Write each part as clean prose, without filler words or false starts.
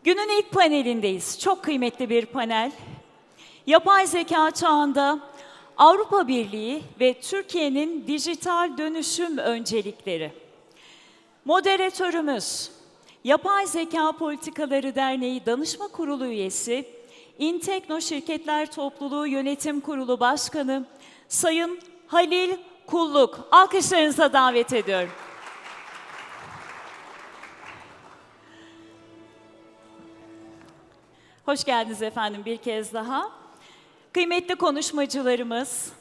Günün ilk panelindeyiz. Çok kıymetli bir panel. Yapay zeka çağında Avrupa Birliği ve Türkiye'nin dijital dönüşüm öncelikleri. Moderatörümüz, Yapay Zeka Politikaları Derneği Danışma Kurulu üyesi, İntekno Şirketler Topluluğu Yönetim Kurulu Başkanı Sayın Halil Kulluk. Alkışlarınıza davet ediyorum. Hoş geldiniz efendim bir kez daha. Kıymetli konuşmacılarımız,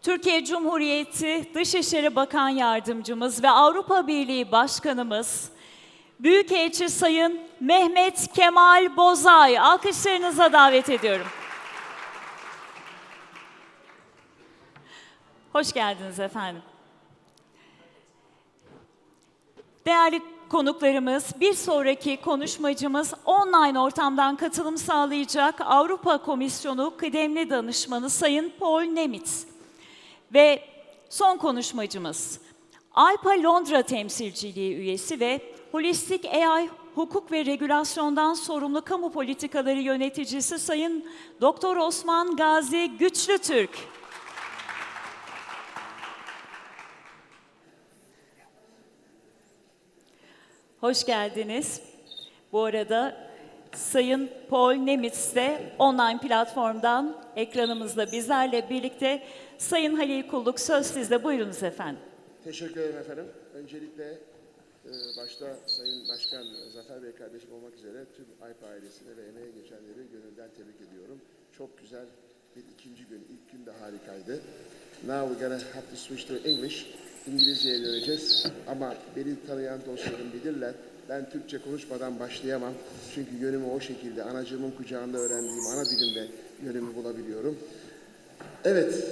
Türkiye Cumhuriyeti Dışişleri Bakan Yardımcımız ve Avrupa Birliği Başkanımız, Büyükelçi Sayın Mehmet Kemal Bozay, alkışlarınıza davet ediyorum. Hoş geldiniz efendim. Değerli konuklarımız, bir sonraki konuşmacımız online ortamdan katılım sağlayacak Avrupa Komisyonu Kıdemli Danışmanı Sayın Paul Nemitz. Ve son konuşmacımız, ALPA Londra Temsilciliği üyesi ve Holistik AI Hukuk ve Regülasyondan sorumlu kamu politikaları yöneticisi Sayın Doktor Osman Gazi Güçlütürk. Hoş geldiniz. Bu arada Sayın Paul Nemitz de online platformdan ekranımızda bizlerle birlikte. Sayın Halil Kulluk, söz sizde. Buyurunuz efendim. Teşekkür ederim efendim. Öncelikle başta Sayın Başkan Zafer Bey kardeşim olmak üzere tüm AYPA ailesine ve emeğe geçenleri gönülden tebrik ediyorum. Çok güzel bir ikinci gün. İlk gün de harikaydı. Now we're gonna have to switch to English. İngilizceye döneceğiz ama beni tanıyan dostlarım bilirler. Ben Türkçe konuşmadan başlayamam. Çünkü yönümü o şekilde anacığımın kucağında öğrendiğim ana dilimde yönümü bulabiliyorum. Evet.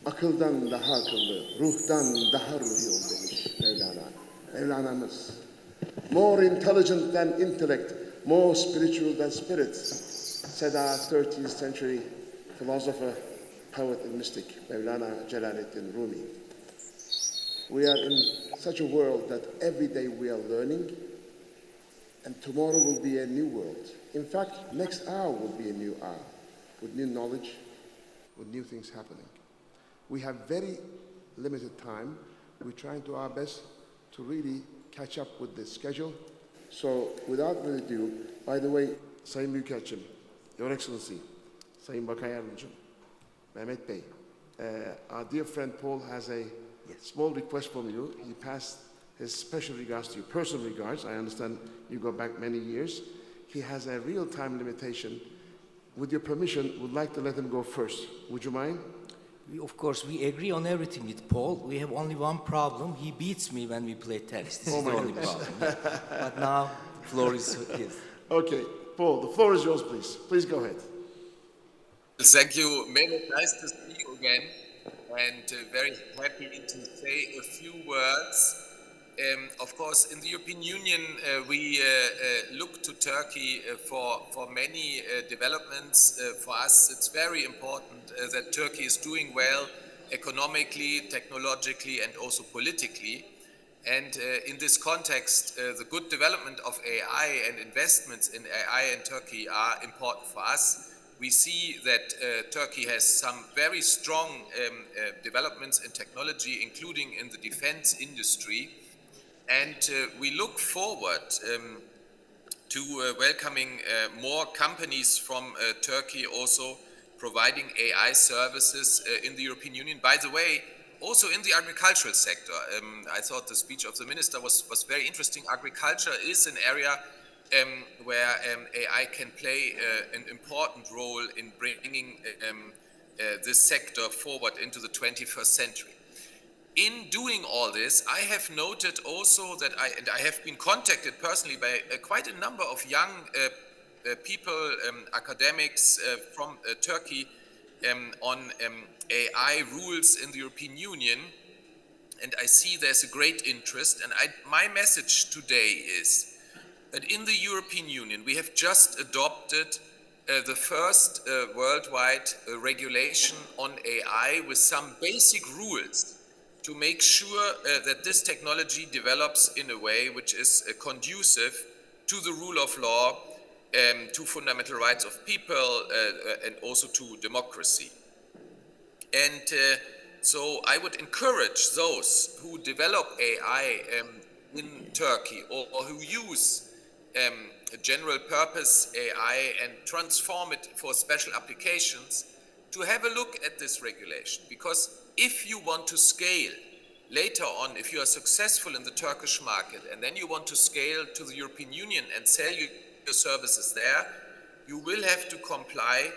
Akıldan daha akıllı, ruhtan daha ruhi ol demiş Mevlana. Mevlana'mız. More intelligent than intellect, more spiritual than spirit, said our 13th century philosopher, poet and mystic, Mevlana Celaleddin Rumi. We are in such a world that every day we are learning, and tomorrow will be a new world. In fact, next hour will be a new hour, with new knowledge, with new things happening. We have very limited time. We're trying to our best to really catch up with the schedule. So without further ado, by the way, Sayın Büyükelçim, Your Excellency, Sayın Bakan Yardımcım, Mehmet Bey, our dear friend Paul has a small request from you. He passed his special regards to you, personal regards. I understand you go back many years. He has a real time limitation. With your permission, would like to let him go first. Would you mind? Of course, we agree on everything with Paul. We have only one problem. He beats me when we play tennis. This is the only problem. But now, the floor is his. Okay, Paul, the floor is yours, please. Please go ahead. Thank you. Mehmet, nice to see you again. And very happy to say a few words. Of course, in the European Union, we look to Turkey for many developments. For us, it's very important that Turkey is doing well economically, technologically, and also politically. And in this context, the good development of AI and investments in AI in Turkey are important for us. We see that Turkey has some very strong developments in technology, including in the defense industry. And we look forward to welcoming more companies from Turkey also providing AI services in the European Union. By the way, also in the agricultural sector. I thought the speech of the minister was very interesting. Agriculture is an area where AI can play an important role in bringing this sector forward into the 21st century. In doing all this, I have noted also that I have been contacted personally by quite a number of young people, academics from Turkey on AI rules in the European Union, and I see there's a great interest. And my message today is that in the European Union we have just adopted the first worldwide regulation on AI with some basic rules to make sure that this technology develops in a way which is conducive to the rule of law, to fundamental rights of people, and also to democracy. And so I would encourage those who develop AI in Turkey or who use general purpose AI and transform it for special applications to have a look at this regulation. Because if you want to scale later on, if you are successful in the Turkish market and then you want to scale to the European Union and sell your services there, you will have to comply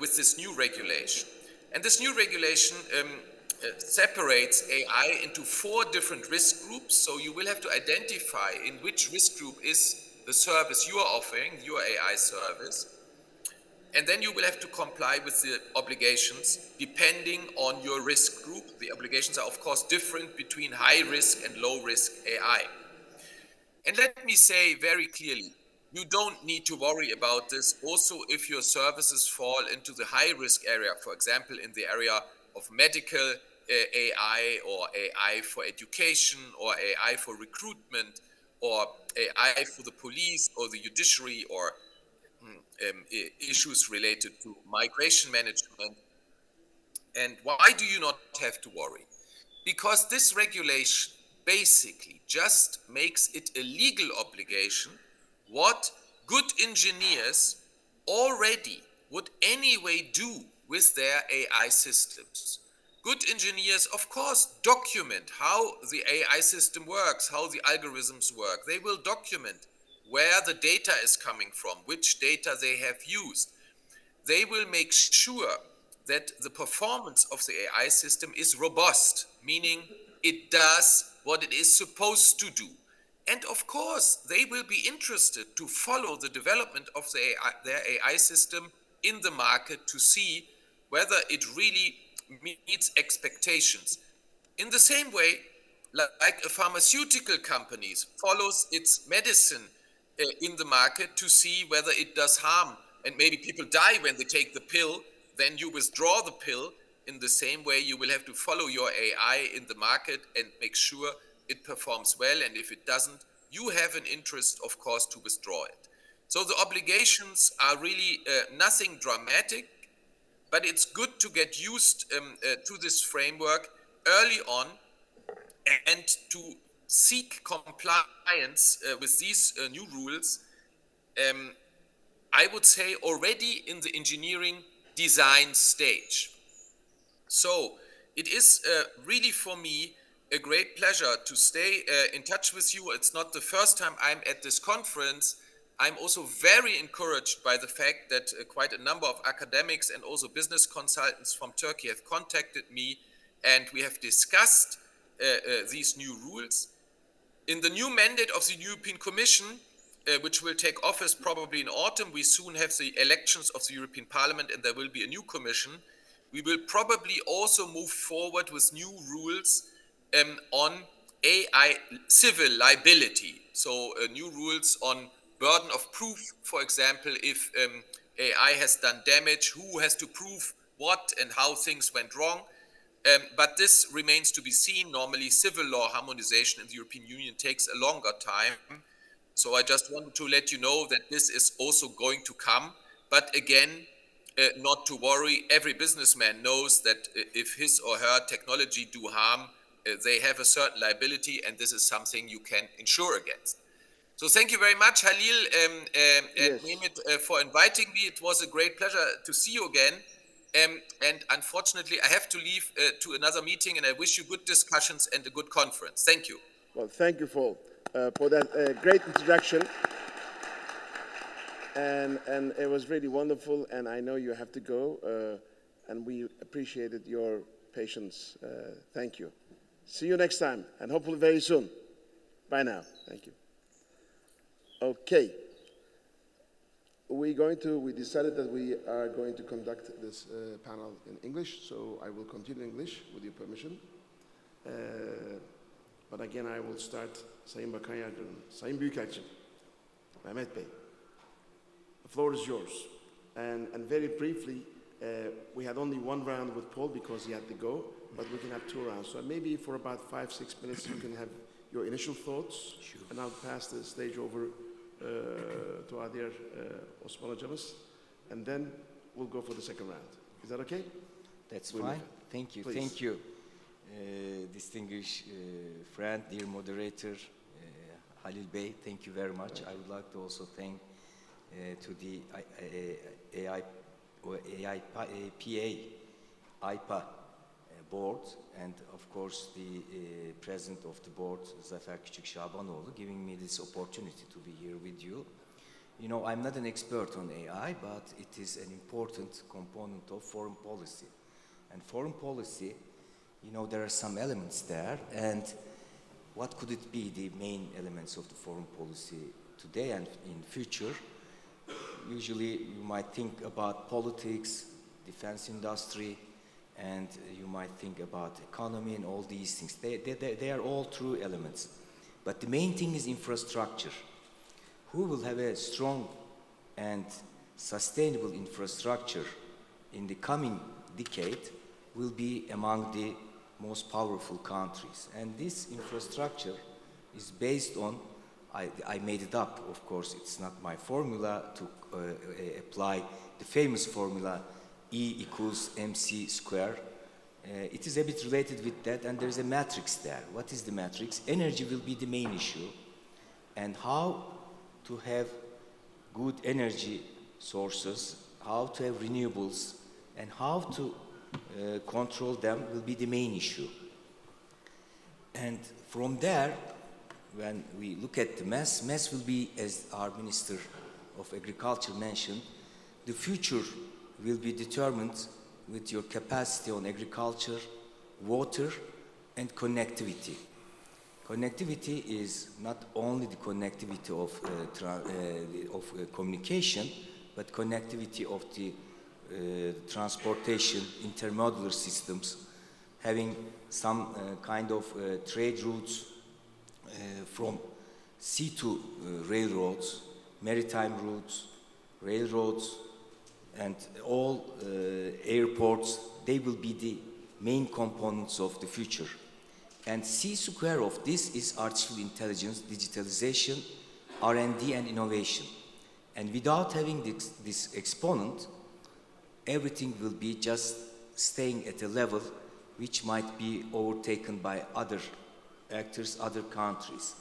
with this new regulation. And this new regulation separates AI into 4 different risk groups. So you will have to identify in which risk group is the service you are offering, your AI service. And then you will have to comply with the obligations depending on your risk group. The obligations are, of course, different between high risk and low risk AI. And let me say very clearly, you don't need to worry about this also if your services fall into the high risk area, for example, in the area of medical AI or AI for education or AI for recruitment or AI for the police or the judiciary or issues related to migration management. And why do you not have to worry? Because this regulation basically just makes it a legal obligation what good engineers already would anyway do with their AI systems. Good engineers, of course, document how the AI system works, how the algorithms work. They will document where the data is coming from, which data they have used. They will make sure that the performance of the AI system is robust, meaning it does what it is supposed to do. And of course, they will be interested to follow the development of their AI system in the market to see whether it really meets expectations. In the same way, like a pharmaceutical company follows its medicine in the market to see whether it does harm, and maybe people die when they take the pill, then you withdraw the pill. In the same way, you will have to follow your AI in the market and make sure it performs well, and if it doesn't, you have an interest, of course, to withdraw it. So the obligations are really nothing dramatic, but it's good to get used to this framework early on and to seek compliance with these new rules, I would say already in the engineering design stage. So it is really for me a great pleasure to stay in touch with you. It's not the first time I'm at this conference. I'm also very encouraged by the fact that quite a number of academics and also business consultants from Turkey have contacted me, and we have discussed these new rules. In the new mandate of the European Commission, which will take office probably in autumn, we soon have the elections of the European Parliament and there will be a new Commission. We will probably also move forward with new rules on AI civil liability. So new rules on burden of proof, for example, if AI has done damage, who has to prove what and how things went wrong. But this remains to be seen. Normally, civil law harmonization in the European Union takes a longer time. So I just wanted to let you know that this is also going to come. But again, not to worry. Every businessman knows that if his or her technology do harm, they have a certain liability, and this is something you can insure against. So thank you very much, Halil and Mehmet, for inviting me. It was a great pleasure to see you again. And unfortunately, I have to leave to another meeting, and I wish you good discussions and a good conference. Thank you. Well, thank you for that great introduction. And it was really wonderful, and I know you have to go, and we appreciated your patience. Thank you. See you next time, and hopefully very soon. Bye now. Thank you. Okay. We decided that we are going to conduct this panel in English, so I will continue in English with your permission. But again, I will start Sayın Bakan Yardımcım, Sayın Büyükelçim, Mehmet Bey. The floor is yours. And very briefly, we had only one round with Paul because he had to go, but we can have 2 rounds. So maybe for about 5-6 minutes you can have your initial thoughts, and I'll pass the stage over to our dear Osman Hocamız, and then we'll go for the second round. Is that okay? That's We'll fine. move it. Thank you. Please. Thank you, distinguished friend, dear moderator, Halil Bey. Thank you very much. I would like to also thank to the IPA board, and of course the president of the board, Zafer Küçük-Şabanoğlu, giving me this opportunity to be here with you. You know, I'm not an expert on AI, but it is an important component of foreign policy. And foreign policy, you know, there are some elements there, and what could it be, the main elements of the foreign policy today and in future? Usually you might think about politics, defense industry, and you might think about economy and all these things. They are all true elements. But the main thing is infrastructure. Who will have a strong and sustainable infrastructure in the coming decade will be among the most powerful countries. And this infrastructure is based on, I made it up, of course, it's not my formula to apply the famous formula E equals mc square. It is a bit related with that, and there's a matrix there. What is the matrix? Energy will be the main issue, and how to have good energy sources, how to have renewables, and how to control them will be the main issue. And from there, when we look at the mass will be, as our Minister of Agriculture mentioned, the future will be determined with your capacity on agriculture, water, and connectivity. Connectivity is not only the connectivity of communication, but connectivity of the transportation, intermodular systems, having some kind of trade routes from sea to railroads, maritime routes, railroads, and all airports. They will be the main components of the future. And C square of this is artificial intelligence, digitalization, R&D, and innovation. And without having this exponent, everything will be just staying at a level which might be overtaken by other actors, other countries.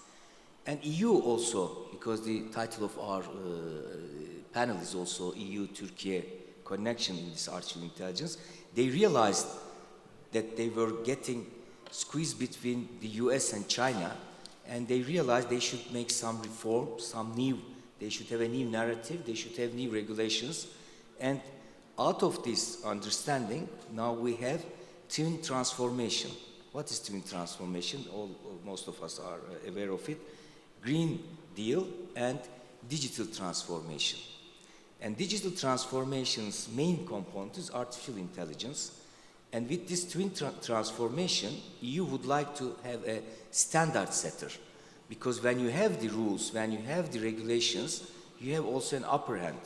And EU also, because the title of our panel is also EU-Turkey connection in this artificial intelligence, they realized that they were getting squeezed between the US and China, and they realized they should make some reform, they should have a new narrative, they should have new regulations. And out of this understanding, now we have twin transformation. What is twin transformation? Most of us are aware of it. Green Deal and digital transformation. And digital transformation's main component is artificial intelligence. And with this twin transformation, EU would like to have a standard setter. Because when you have the rules, when you have the regulations, you have also an upper hand.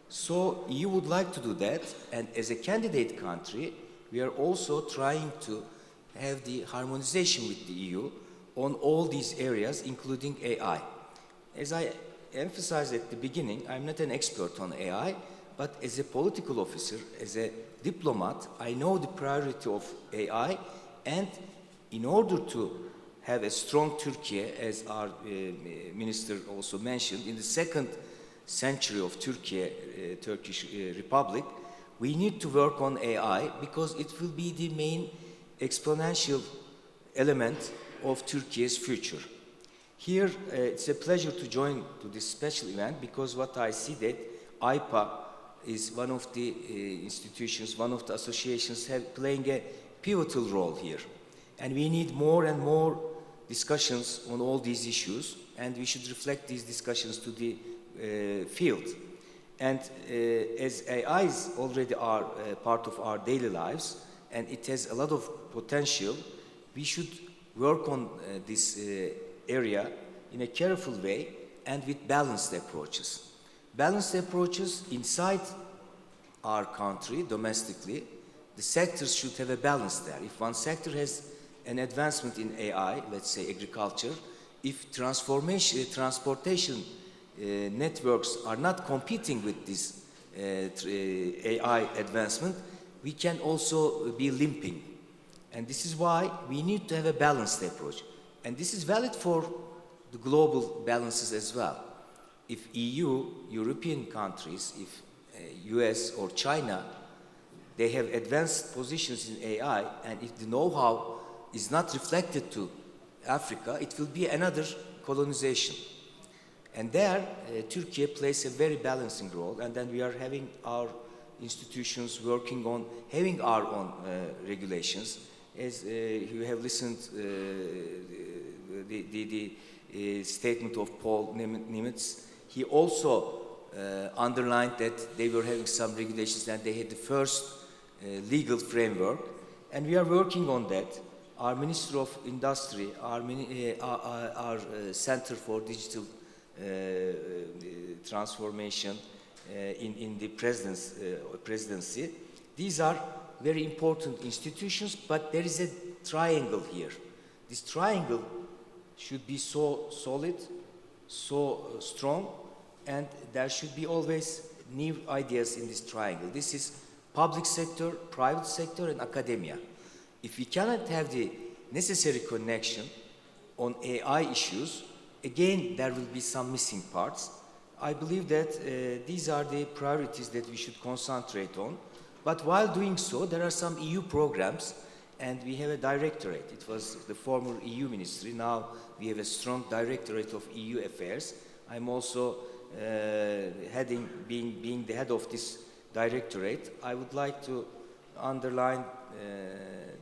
So EU would like to do that, and as a candidate country, we are also trying to have the harmonization with the EU on all these areas, including AI. As I emphasized at the beginning, I'm not an expert on AI, but as a political officer, as a diplomat, I know the priority of AI, and in order to have a strong Turkey, as our minister also mentioned, in the second century of Turkish Republic, we need to work on AI because it will be the main exponential element of Turkey's future. Here, it's a pleasure to join to this special event because what I see that IPA is one of the institutions, one of the associations playing a pivotal role here. And we need more and more discussions on all these issues, and we should reflect these discussions to the field. And as AI is already part of our daily lives, and it has a lot of potential, we should work on this area in a careful way and with balanced approaches. Balanced approaches inside our country domestically, the sectors should have a balance there. If one sector has an advancement in AI, let's say agriculture, if transportation networks are not competing with this AI advancement, we can also be limping. And this is why we need to have a balanced approach. And this is valid for the global balances as well. If EU, European countries, if US or China, they have advanced positions in AI, and if the know-how is not reflected to Africa, it will be another colonization. And there, Turkey plays a very balancing role, and then we are having our institutions working on having our own regulations. As you have listened the statement of Paul Nimitz, he also underlined that they were having some regulations and they had the first legal framework, and we are working on that. Our Minister of Industry, our Center for Digital Transformation in the presidency, these are very important institutions, but there is a triangle here. This triangle should be so solid, so strong, and there should be always new ideas in this triangle. This is public sector, private sector, and academia. If we cannot have the necessary connection on AI issues, again, there will be some missing parts. I believe that these are the priorities that we should concentrate on. But while doing so, there are some EU programs, and we have a directorate. It was the former EU ministry. Now we have a strong directorate of EU affairs. I'm also being the head of this directorate. I would like to underline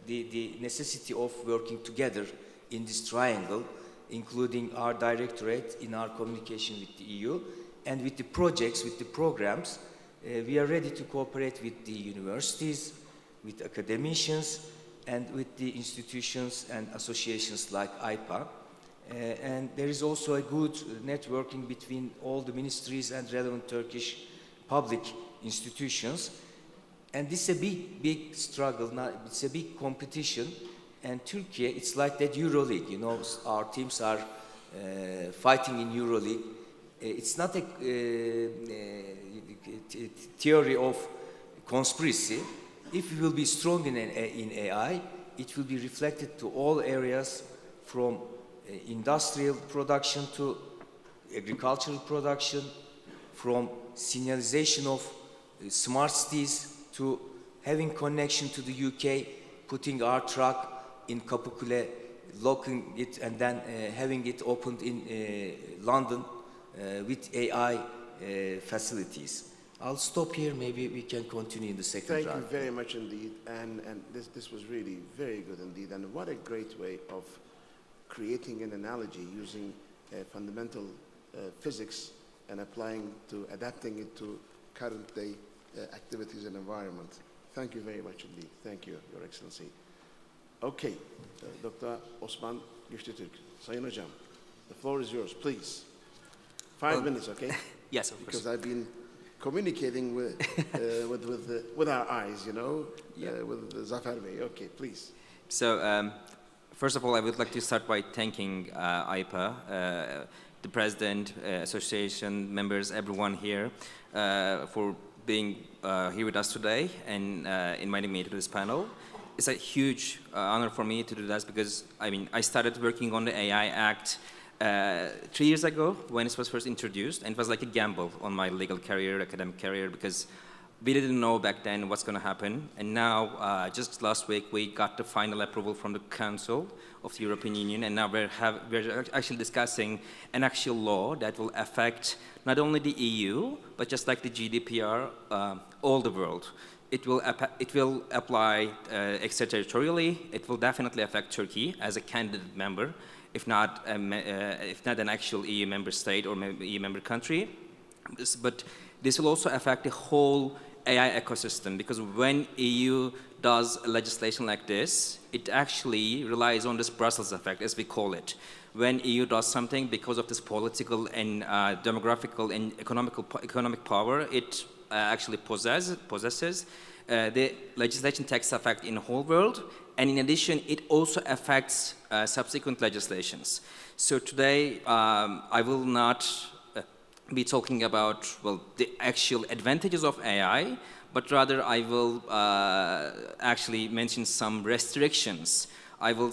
the necessity of working together in this triangle, including our directorate in our communication with the EU, and with the projects, with the programs. We are ready to cooperate with the universities, with academicians, and with the institutions and associations like IPA. And there is also a good networking between all the ministries and relevant Turkish public institutions. And this is a big struggle, it's a big competition. And Turkey, it's like that EuroLeague, you know, our teams are fighting in EuroLeague. It's not a theory of conspiracy. If we will be strong in AI, it will be reflected to all areas, from industrial production to agricultural production, from signalization of smart cities to having connection to the UK, putting our truck in Kapıkule, locking it, and then having it opened in London with AI facilities. I'll stop here. Maybe we can continue in the second round. Thank you very much indeed. And this was really very good indeed. And what a great way of creating an analogy using fundamental physics and adapting it to current day activities and environment. Thank you very much indeed. Thank you, Your Excellency. Okay, Dr. Osman Güçlütürk, Sayın Hocam, the floor is yours, please. 5 minutes, okay? Yes, of course. Because I've been communicating with our eyes, you know, with Zafer Bey. Okay, please. So, first of all, I would like to start by thanking IPA, the president, association members, everyone here, for being here with us today and inviting me to this panel. It's a huge honor for me to do this because, I started working on the AI Act 3 years ago when it was first introduced, and it was like a gamble on my legal career, academic career, because we didn't know back then what's going to happen. And now, just last week, we got the final approval from the Council of the European Union, and now we're actually discussing an actual law that will affect not only the EU, but just like the GDPR, all the world. It will apply extraterritorially. It will definitely affect Turkey as a candidate member, if not an actual EU member state or EU member country. But this will also affect the whole AI ecosystem, because when EU does legislation like this, it actually relies on this Brussels effect, as we call it. When EU does something, because of this political and demographical and economic power, it actually possesses. The legislation takes effect in the whole world, and in addition, it also affects subsequent legislations. So today, I will not be talking about, well, the actual advantages of AI, but rather I will actually mention some restrictions. I will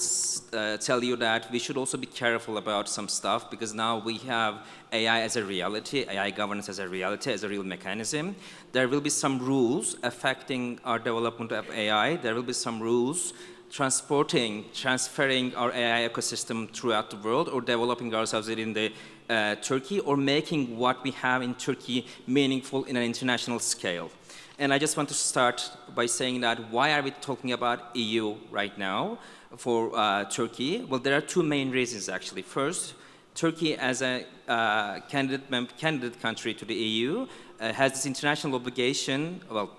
tell you that we should also be careful about some stuff, because now we have AI as a reality, AI governance as a reality, as a real mechanism. There will be some rules affecting our development of AI. There will be some rules transferring our AI ecosystem throughout the world, or developing ourselves in the Turkey, or making what we have in Turkey meaningful in an international scale. And I just want to start by saying that why are we talking about EU right now for Turkey? Well, there are two main reasons actually. First, Turkey as a candidate country to the EU has this international obligation, well,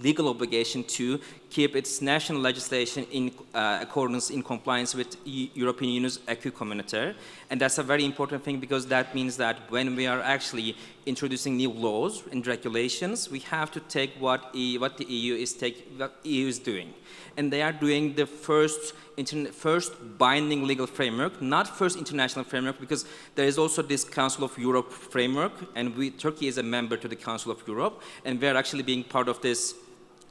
legal obligation to keep its national legislation in accordance, in compliance with European Union's acquis communautaire. And that's a very important thing, because that means that when we are actually introducing new laws and regulations, we have to take what the EU is doing. And they are doing the first binding legal framework, not first international framework, because there is also this Council of Europe framework, and Turkey is a member to the Council of Europe, and we are actually being part of this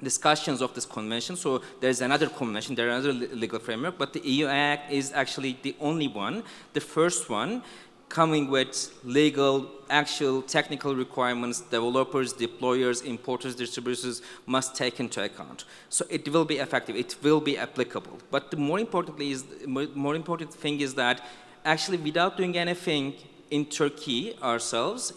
discussions of this convention. So there's another convention, there's another legal framework, but the EU Act is actually the only one, the first one, coming with legal, actual technical requirements developers, deployers, importers, distributors must take into account. So it will be effective, it will be applicable. But the more important thing is that actually without doing anything in Turkey ourselves,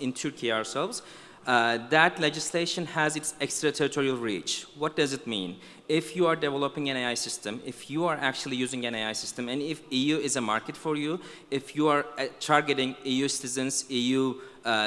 that legislation has its extraterritorial reach. What does it mean? If you are developing an AI system, if you are actually using an AI system, and if EU is a market for you, if you are targeting EU citizens, EU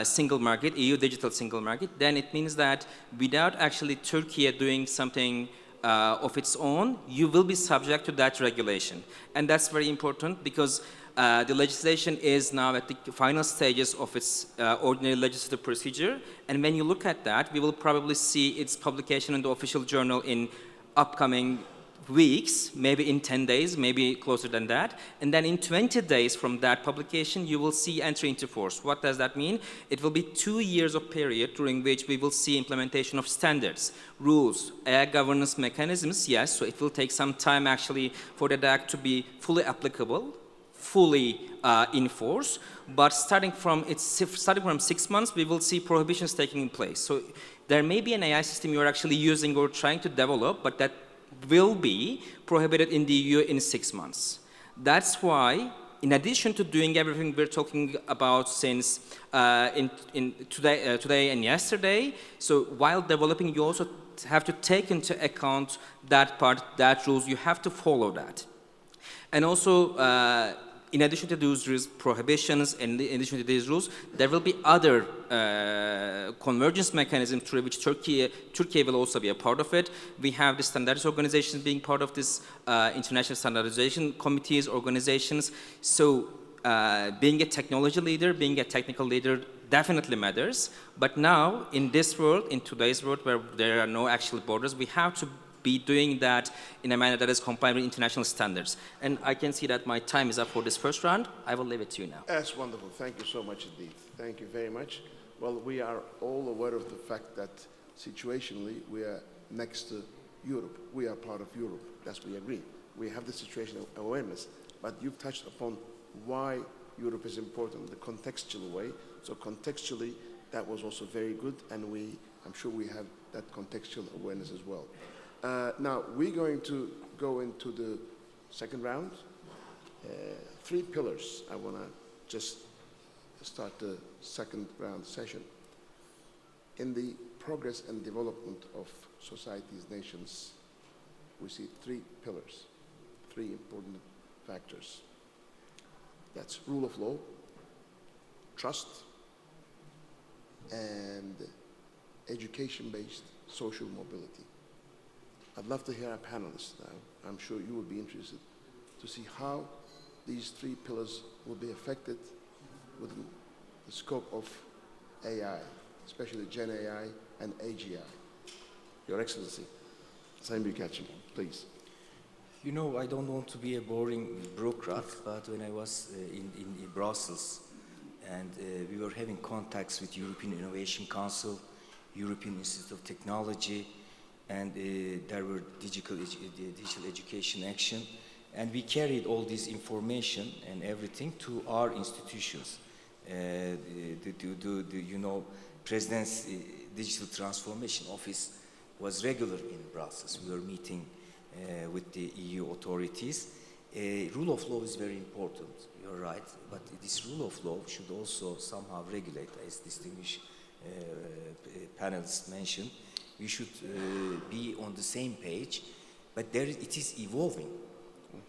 single market, EU digital single market, then it means that without actually Turkey doing something of its own, you will be subject to that regulation. And that's very important, because the legislation is now at the final stages of its ordinary legislative procedure, and when you look at that, we will probably see its publication in the official journal in upcoming weeks, maybe in 10 days, maybe closer than that, and then in 20 days from that publication, you will see entry into force. What does that mean? It will be 2 years of period during which we will see implementation of standards, rules, AI governance mechanisms, yes, so it will take some time actually for the act to be fully applicable, fully in force, but starting from 6 months, we will see prohibitions taking place. So there may be an AI system you're actually using or trying to develop, but that will be prohibited in the EU in 6 months. That's why, in addition to doing everything we're talking about since today and yesterday, so while developing, you also have to take into account that part, that rules, you have to follow that. And also, in addition to those prohibitions and in addition to these rules, there will be other convergence mechanisms through which Turkey will also be a part of it. We have the standards organizations being part of this international standardization committees, organizations. So being a technology leader, being a technical leader definitely matters. But now, in this world, in today's world where there are no actual borders, we have to be doing that in a manner that is compliant with international standards. And I can see that my time is up for this first round. I will leave it to you now. That's wonderful. Thank you so much indeed. Thank you very much. Well, we are all aware of the fact that situationally we are next to Europe. We are part of Europe. That's we agree. We have the situational awareness. But you've touched upon why Europe is important, the contextual way. So contextually, that was also very good, and I'm sure we have that contextual awareness as well. Now, we're going to go into the second round. 3 pillars. I want to just start the second round session. In the progress and development of societies, nations, we see 3 pillars, 3 important factors. That's rule of law, trust, and education-based social mobility. I'd love to hear our panelists now. I'm sure you will be interested to see how these 3 pillars will be affected within the scope of AI, especially Gen AI and AGI. Your Excellency, Sayın Büyükelçim, please. You know, I don't want to be a boring bureaucrat, but when I was in Brussels and we were having contacts with European Innovation Council, European Institute of Technology, and there were digital education action, and we carried all this information and everything to our institutions. You know, President's Digital Transformation Office was regular in Brussels. We were meeting with the EU authorities. Rule of law is very important, you're right, but this rule of law should also somehow regulate, as distinguished panelists mentioned. We should be on the same page, but it is evolving.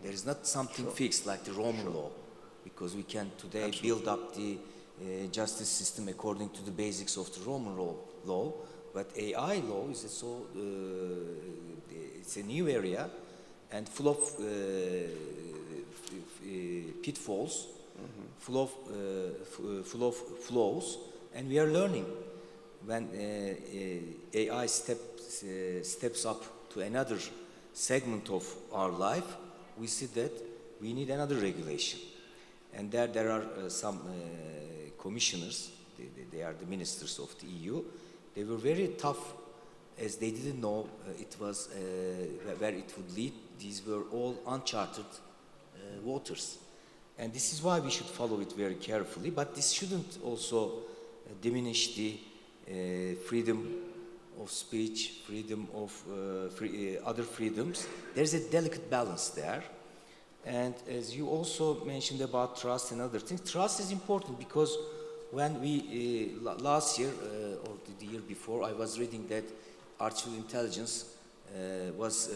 There is not something fixed like the Roman law, because we can today build up the justice system according to the basics of the Roman law, but AI law is it's a new area and full of pitfalls, full of flaws, and we are learning. When AI steps up to another segment of our life, we see that we need another regulation. And there are some commissioners, they are the ministers of the EU. They were very tough, as they didn't know it was where it would lead. These were all uncharted waters. And this is why we should follow it very carefully, but this shouldn't also diminish the freedom of speech, freedom of other freedoms. There's a delicate balance there. And as you also mentioned about trust and other things, trust is important because when we, last year or the year before, I was reading that artificial intelligence was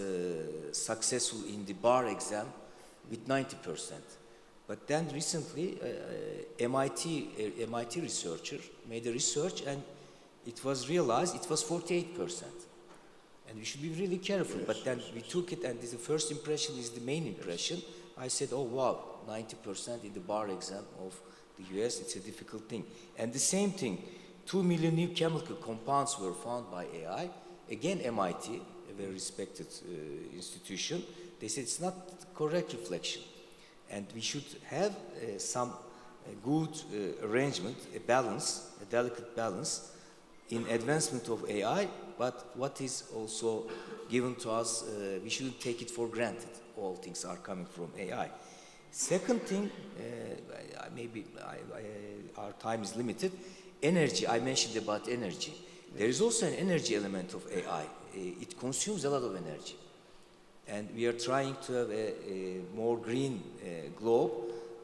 successful in the bar exam with 90%. But then recently, MIT researcher made a research and it was realized it was 48%. And we should be really careful. But then we took it, and the first impression is the main impression. I said, oh wow, 90% in the bar exam of the US, it's a difficult thing. And the same thing, 2 million new chemical compounds were found by AI. Again, MIT, a very respected institution, they said it's not correct reflection. And we should have some good arrangement, a balance, a delicate balance in advancement of AI, but what is also given to us, we shouldn't take it for granted. All things are coming from AI. Second thing, our time is limited. Energy, I mentioned about energy. There is also an energy element of AI. It consumes a lot of energy. And we are trying to have a more green globe,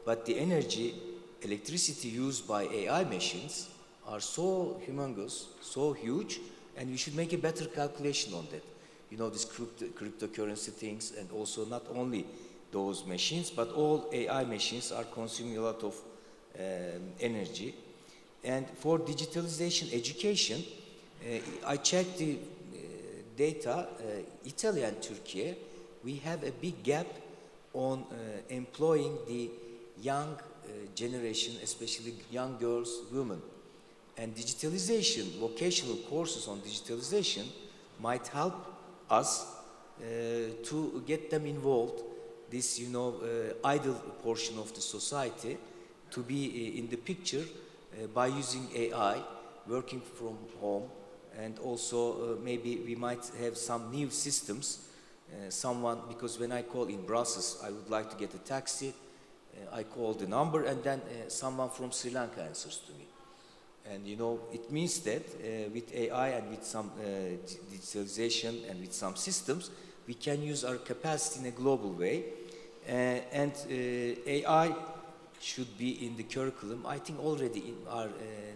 but the energy, electricity used by AI machines are so humongous, so huge, and we should make a better calculation on that. You know, these cryptocurrency things, and also not only those machines, but all AI machines are consuming a lot of energy. And for digitalization education, I checked the data, Italy and Turkey, we have a big gap on employing the young generation, especially young girls, women. And digitalization, vocational courses on digitalization might help us to get them involved, this, you know, idle portion of the society to be in the picture by using AI, working from home, and also maybe we might have some new systems. Someone, because when I call in Brussels, I would like to get a taxi, I call the number and then someone from Sri Lanka answers to me. And you know, it means that with AI and with some digitalization and with some systems, we can use our capacity in a global way. And AI should be in the curriculum. I think already in our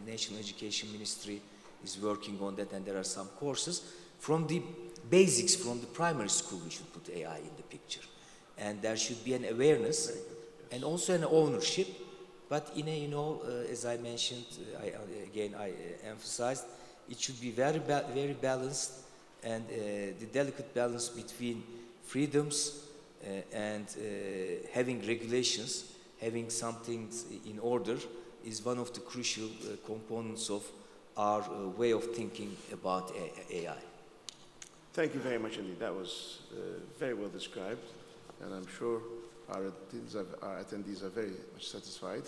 National Education Ministry is working on that, and there are some courses. From the basics, from the primary school, we should put AI in the picture. And there should be an awareness and also an ownership. But in a, you know, as I mentioned, I emphasized, it should be very balanced, and the delicate balance between freedoms and having regulations, having some things in order is one of the crucial components of our way of thinking about AI. Thank you very much indeed. That was very well described, and I'm sure our attendees are very much satisfied.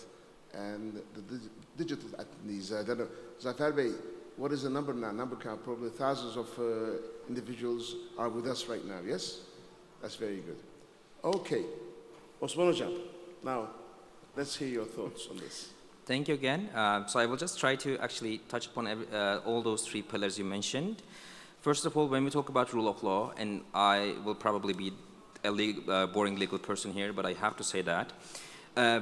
And the digital attendees, I don't know, Zafer Bey, what is the number now? Number count, probably thousands of individuals are with us right now, yes? That's very good. Okay, Osman Hocam, now let's hear your thoughts on this. Thank you again. So I will just try to actually touch upon all those three pillars you mentioned. First of all, when we talk about rule of law, and I will probably be a boring legal person here, but I have to say that.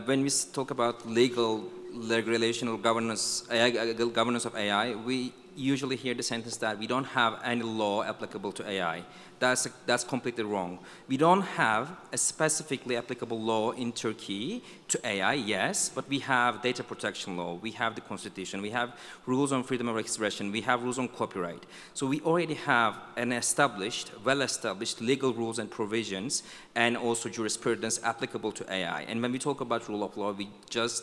When we talk about legal regulation or governance of AI, we usually hear the sentence that we don't have any law applicable to AI. That's completely wrong. We don't have a specifically applicable law in Turkey to AI, yes, but we have data protection law, we have the constitution, we have rules on freedom of expression, we have rules on copyright. So we already have an established, well-established legal rules and provisions and also jurisprudence applicable to AI. And when we talk about rule of law, we just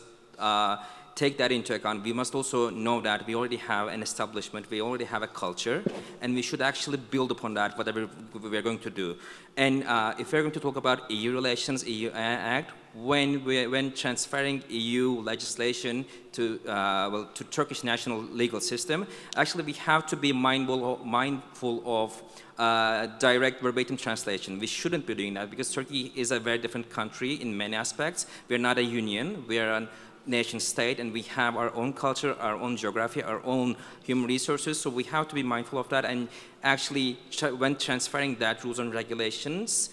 take that into account. We must also know that we already have an establishment, we already have a culture, and we should actually build upon that, whatever we're going to do. And if we're going to talk about EU relations, EU Act, when transferring EU legislation to Turkish national legal system, actually we have to be mindful of direct verbatim translation. We shouldn't be doing that because Turkey is a very different country in many aspects. We're not a union, we're an nation state, and we have our own culture, our own geography, our own human resources, so we have to be mindful of that. And actually, when transferring that rules and regulations,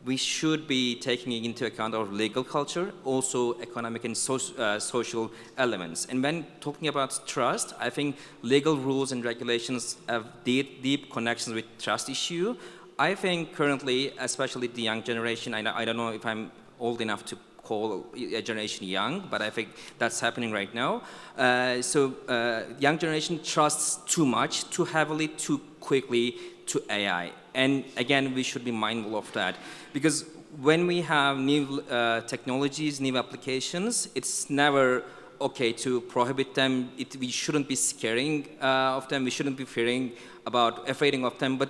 we should be taking into account our legal culture, also economic and social elements. And when talking about trust, I think legal rules and regulations have deep connections with trust issue. I think currently, especially the young generation, I don't know if I'm old enough to call a generation young, but I think that's happening right now. Young generation trusts too much, too heavily, too quickly to AI. And again, we should be mindful of that. Because when we have new technologies, new applications, it's never okay to prohibit them. We shouldn't be scaring of them. We shouldn't be afraid of them. But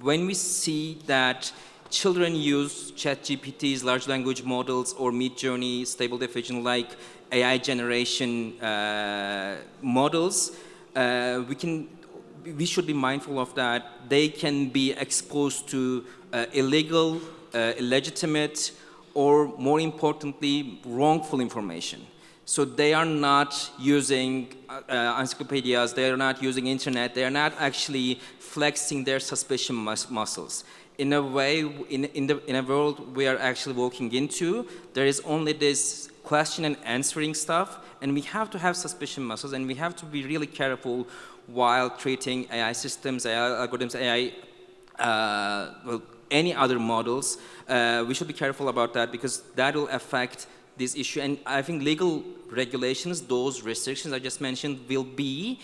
when we see that children use ChatGPTs, large language models, or Midjourney, Stable Diffusion, like AI generation models, we should be mindful of that. They can be exposed to illegal, illegitimate, or more importantly, wrongful information. So they are not using encyclopedias, they are not using internet, they are not actually flexing their suspicion muscles. In a way, in a world we are actually walking into, there is only this question and answering stuff, and we have to have suspicion muscles, and we have to be really careful while treating AI systems, AI algorithms, any other models. We should be careful about that because that will affect this issue. And I think legal regulations, those restrictions I just mentioned, will be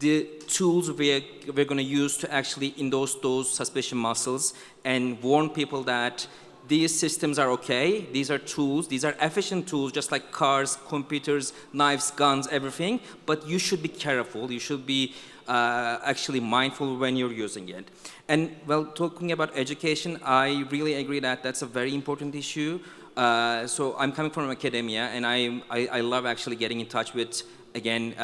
the tools we're going to use to actually endorse those suspicion muscles and warn people that these systems are okay, these are tools, these are efficient tools, just like cars, computers, knives, guns, everything, but you should be careful, you should be actually mindful when you're using it. And well, talking about education, I really agree that that's a very important issue. So I'm coming from academia, and I love actually getting in touch with, again,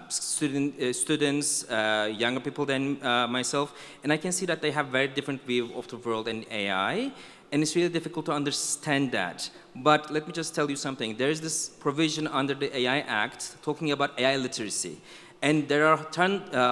students, younger people than myself, and I can see that they have very different view of the world and AI, and it's really difficult to understand that. But let me just tell you something. There is this provision under the AI Act talking about AI literacy. And there are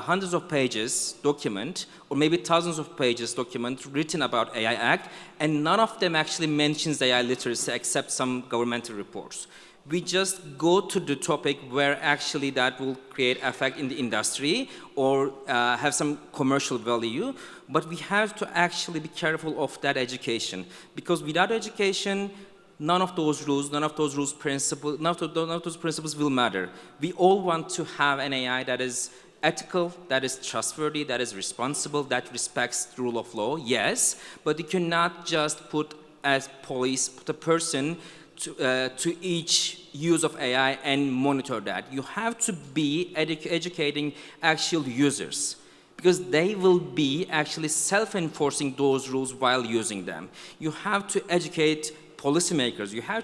hundreds of pages document, or maybe thousands of pages document written about AI Act, and none of them actually mentions AI literacy except some governmental reports. We just go to the topic where actually that will create effect in the industry or have some commercial value, but we have to actually be careful of that education, because without education, none of those rules, none of those principles will matter. We all want to have an AI that is ethical, that is trustworthy, that is responsible, that respects the rule of law, yes, but you cannot just put a person to each use of AI and monitor that. You have to be educating actual users, because they will be actually self-enforcing those rules while using them. You have to educate policymakers, you have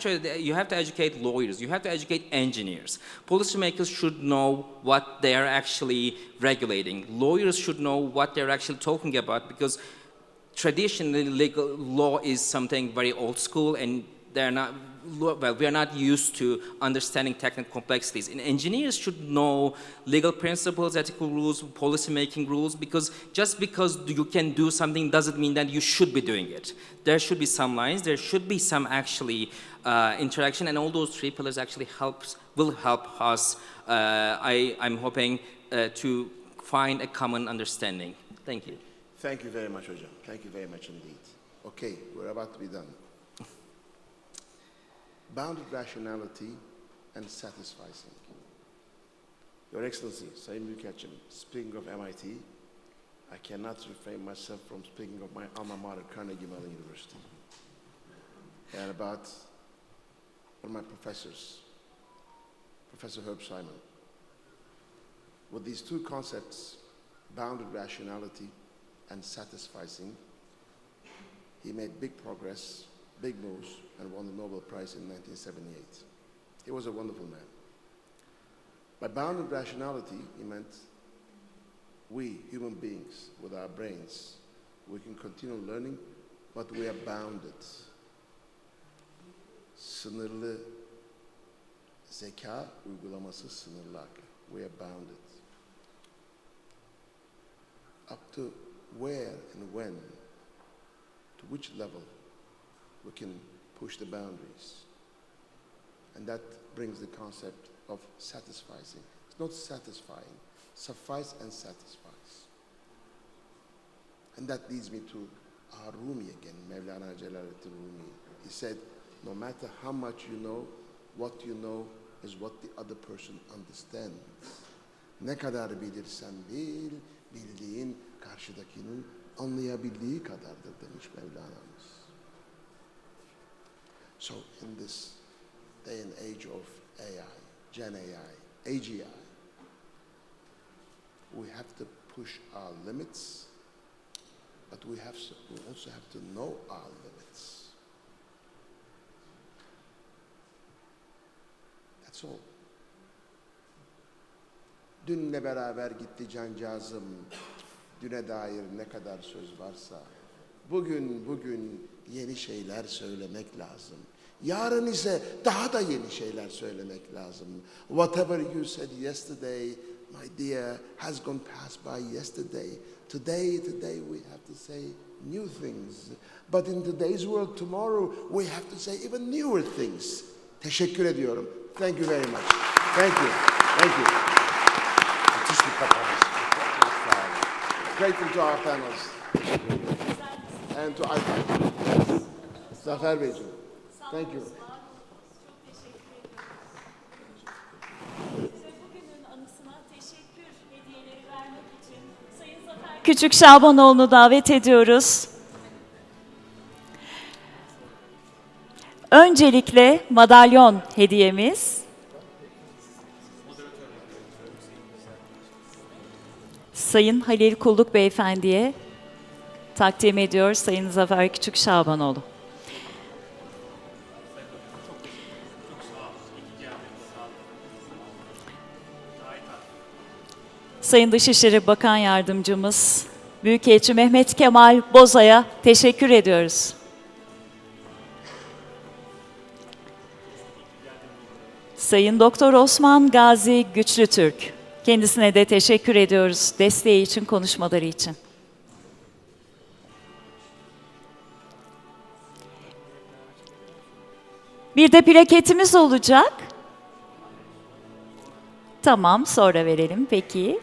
to educate lawyers, you have to educate engineers. Policymakers should know what they are actually regulating. Lawyers should know what they're actually talking about, because traditionally legal law is something very old school, and they're not, well, we are not used to understanding technical complexities. And engineers should know legal principles, ethical rules, policy-making rules, because just because you can do something doesn't mean that you should be doing it. There should be some lines, there should be some actually interaction, and all those three pillars actually will help us, I'm hoping, to find a common understanding. Thank you. Thank you very much, Hocam. Thank you very much indeed. Okay, we're about to be done. Bounded rationality and satisficing. Your Excellency, Sayın Büyükelçim, speaking of MIT, I cannot refrain myself from speaking of my alma mater, Carnegie Mellon University, and about one of my professors, Professor Herb Simon. With these two concepts, bounded rationality and satisficing, he made big progress, big moves, and won the Nobel Prize in 1978. He was a wonderful man. By bounded rationality, he meant we, human beings, with our brains, we can continue learning, but we are bounded. Sınırlı zeka uygulaması sınırlı akıl. We are bounded. Up to where and when, to which level we can push the boundaries. And that brings the concept of satisficing. It's not satisfying, suffice and satisfies. And that leads me to our Rumi again, Mevlana Celaleddin Rumi. He said, no matter how much you know, what you know is what the other person understands. Ne kadar bilirsen bil, bildiğin karşıdakinin anlayabildiği kadardır demiş Mevlana'mız. So in this day and age of AI, Gen AI, AGI, we have to push our limits, but we also have to know our limits. That's all. Dünle beraber gitti cancağızım, düne dair ne kadar söz varsa, bugün yeni şeyler söylemek lazım. Yarın ise daha da yeni şeyler söylemek lazım. Whatever you said yesterday, my dear, has gone past by yesterday. Today we have to say new things. But in today's world, tomorrow, we have to say even newer things. Teşekkür ediyorum. Thank you very much. Thank you. Thank you. Müthiş bir kapanış. Grateful to our panelists. And to Ayfer. Zafer Beyciğim. Thank you. Bugünün anısına teşekkür hediyeleri vermek için Sayın Zafer Küçük Şabanoğlu'nu davet ediyoruz. Öncelikle madalyon hediyemiz. Sayın Halil Kulluk Beyefendi'ye takdim ediyor Sayın Zafer Küçük Şabanoğlu. Sayın Dışişleri Bakan Yardımcımız Büyükelçi Mehmet Kemal Boza'ya teşekkür ediyoruz. Sayın Doktor Osman Gazi Güçlütürk, kendisine de teşekkür ediyoruz desteği için, konuşmaları için. Bir de plaketimiz olacak. Tamam, sonra verelim peki.